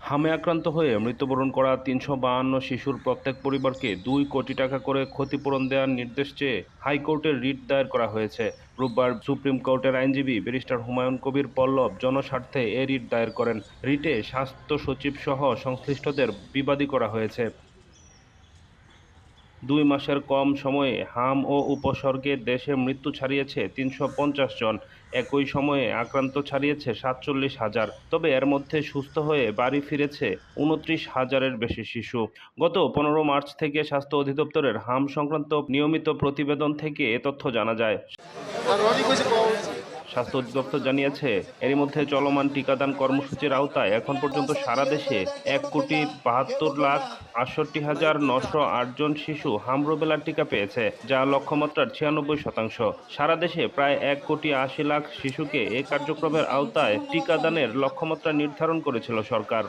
হামে আক্রান্ত হয়ে মৃত্যুবরণ করা ৩৫২ শিশুর প্রত্যেক পরিবারকে ২ কোটি টাকা করে ক্ষতিপূরণ দেওয়ার নির্দেশ চেয়ে হাইকোর্টে রিট দায়ের করা হয়েছে। রোববার সুপ্রিম কোর্টের আইনজীবী ব্যারিস্টার হুমায়ুন কবির পল্লব জনস্বার্থে এ রিট দায়ের করেন। রিটে স্বাস্থ্য সচিবসহ সংশ্লিষ্টদের বিবাদী করা হয়েছে। ২ মাসের কম সময়ে হাম ও উপসর্গে দেশে মৃত্যু ছাড়িয়েছে ৩৫০ জন। একই সময়ে আক্রান্ত ছাড়িয়েছে ৪৭,০০০। তবে এর মধ্যে সুস্থ হয়ে বাড়ি ফিরেছে ২৯,০০০-এর বেশি শিশু। গত ১৫ মার্চ থেকে স্বাস্থ্য অধিদপ্তরের হাম সংক্রান্ত নিয়মিত প্রতিবেদন থেকে এ তথ্য জানা যায়। স্বাস্থ্য অধিদপ্তর জানিয়েছে, এরই মধ্যে চলমান টিকাদান কর্মসূচির আওতায় এখন পর্যন্ত সারা দেশে ১,৭২,৬৮,৯০৮ জন শিশু হাম রুবেলার টিকা পেয়েছে, যা লক্ষ্যমাত্রার ৯৬%। সারা দেশে প্রায় ১,৮০,০০,০০০ শিশুকে এ কার্যক্রমের আওতায় টিকাদানের লক্ষ্যমাত্রা নির্ধারণ করেছিল সরকার।